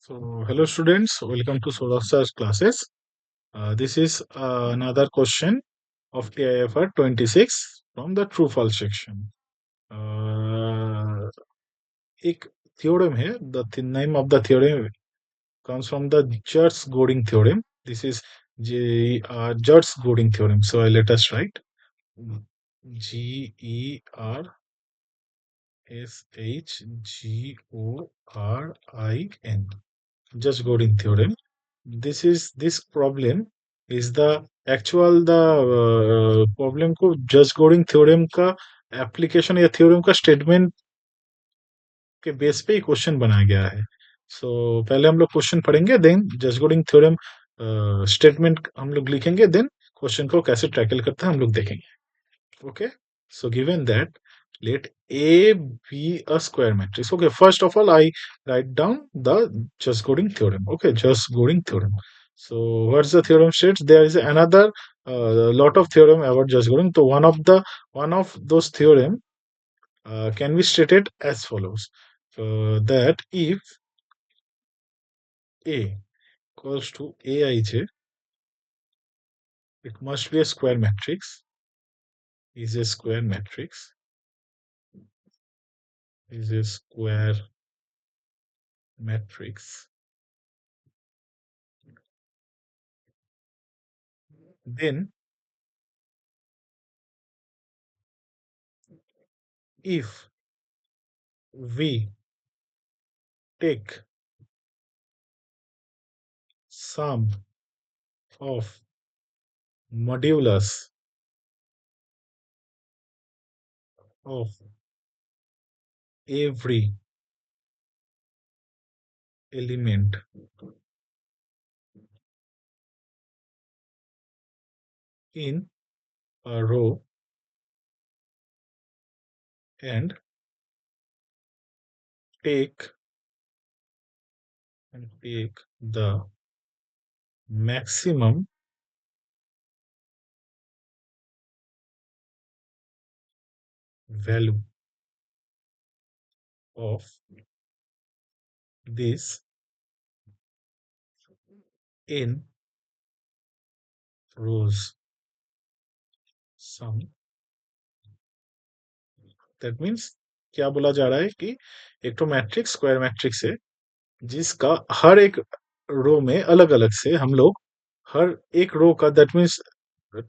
So, hello students, welcome to Sourav sir's classes. This is another question of TIFR 26 from the true false section. Uh, एक theorem है. The name of the theorem comes from the Gertz-Göding theorem. This is Gertz-Göding theorem. So, let us write Gershgorin. Just Godin theorem. This problem is the actual the problem को just गोडिंग theorem का application या theorem का statement के base पे question बनाया गया है. सो पहले हम लोग क्वेश्चन पढ़ेंगे, देन जस्ट गोडिंग थ्योरम स्टेटमेंट हम लोग लिखेंगे, देन क्वेश्चन को कैसे टैकल करते हैं हम लोग देखेंगे. Okay, so given that, let A be a square matrix. Okay, first of all, I write down the just Göding theorem. Okay, just Göding theorem. So what's the theorem states? There is another lot of theorem about just Göding. So one of those theorem can be stated as follows: that if A equals to Aij, it must be a square matrix. Is a square matrix. Is a square matrix. Then if we take sum of modulus of every element in a row and take the maximum value of this in rows sum. That means क्या बोला जा रहा है कि एक तो matrix square matrix है जिसका हर एक रो में अलग अलग से हम लोग हर एक रो का, दैट मीन्स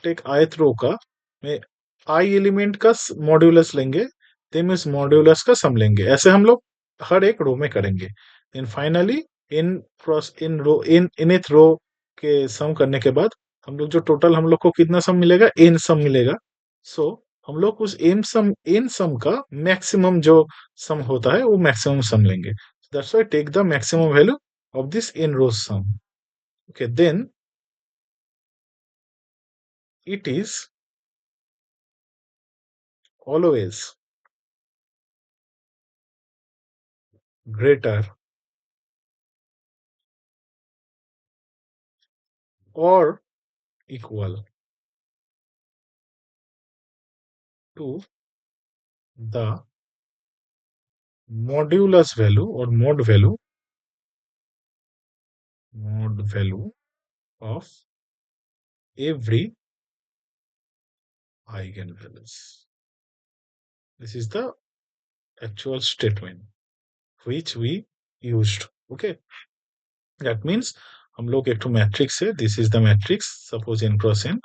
टेक ith रो का में आई एलिमेंट का मॉड्यूलस लेंगे, देन मीन्स मॉड्यूलस का सम लेंगे. ऐसे हम लोग हर एक रो में करेंगे. Then finally in in row nth row के सम करने के बाद हम लोग जो टोटल हम लोग को कितना सम मिलेगा, एन सम मिलेगा. सो हम लोग उस एन सम का मैक्सिमम जो सम होता है वो मैक्सिमम सम लेंगे. That's why take the maximum value of this in row sum. Okay, then it is always greater or equal to the modulus value or mod value of every eigenvalues. This is the actual statement which we used. Okay, that means हम लोग एक तो matrix है, this is the matrix, suppose n cross n.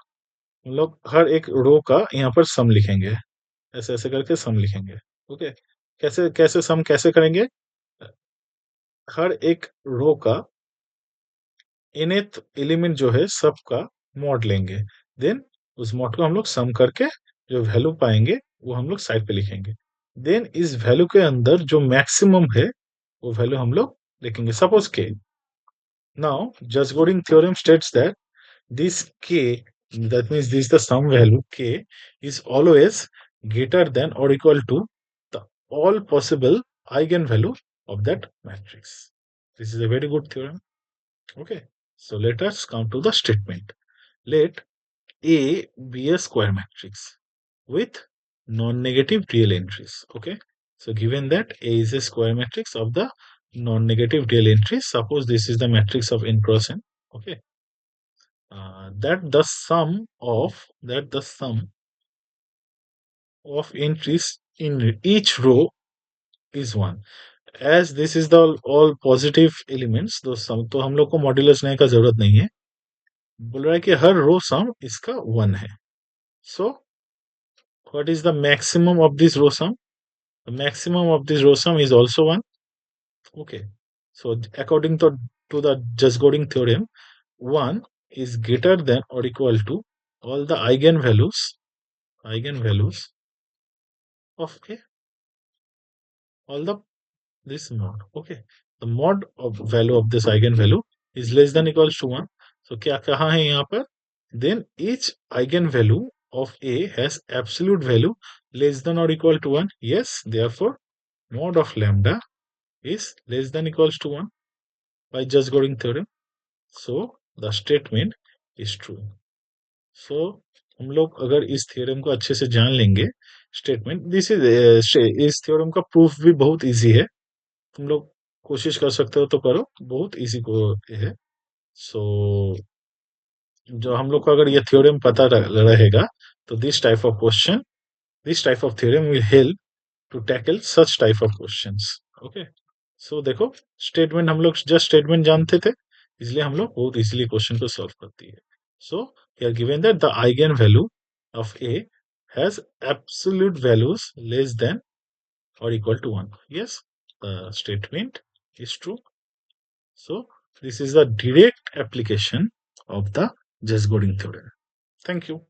हम लोग हर एक रो का यहाँ पर सम लिखेंगे, ऐसे ऐसे करके सम लिखेंगे. ओके, कैसे कैसे सम कैसे करेंगे? हर एक रो का nth एलिमेंट जो है सबका मॉड लेंगे, देन उस मॉड को हम लोग सम करके जो वैल्यू पाएंगे वो हम लोग साइड पे लिखेंगे. देन इस वैल्यू के अंदर जो मैक्सिमम है वो वैल्यू हम लोग लिखेंगे, सपोज के. नाउ जस्ट गोडिंग theorem states that this k, that means this is the sum value k, is always greater than or equal to the all possible eigenvalue of that matrix. This is a very good theorem. Okay, so let us come to the statement. Let A be a square matrix with non-negative real entries. Okay, so given that A is a square matrix of the non-negative real entries. Suppose this is the matrix of n cross n. Okay, that the sum of entries in each row is one. As this is the all positive elements, तो सम तो हम लोग को modulus लेने का जरूरत नहीं है. बोल रहा है कि हर रो सम इसका वन है. सो what is the maximum of this row sum? The maximum of this row sum is also one. Okay. So according to the Just-Godin theorem, one is greater than or equal to all the eigenvalues of a all the this mod. Okay. The mod of value of this eigenvalue is less than equals to one. So क्या कहाँ है यहाँ पर? Then each eigenvalue of a has absolute value less than or equal to one. Yes, therefore mod of lambda is less than equals to one by Just-Godin theorem. So the statement is true. So हम लोग अगर इस theorem को अच्छे से जान लेंगे, statement this is इस थ्योरम का प्रूफ भी बहुत इजी है. तुम लोग कोशिश कर सकते हो तो करो, बहुत इजी को है. सो जो हम लोग को अगर ये थ्योरम पता रहेगा, तो this type of theorem will help to tackle such type of questions. Okay. So देखो, स्टेटमेंट हम लोग जस्ट स्टेटमेंट जानते थे, इसलिए हम लोग बहुत इजीली क्वेश्चन को सॉल्व करती है. So we are given that the eigen value of A has absolute values less than or equal to 1. Yes, the statement is true. So this is a direct application of the Just-Godin theorem. Thank you.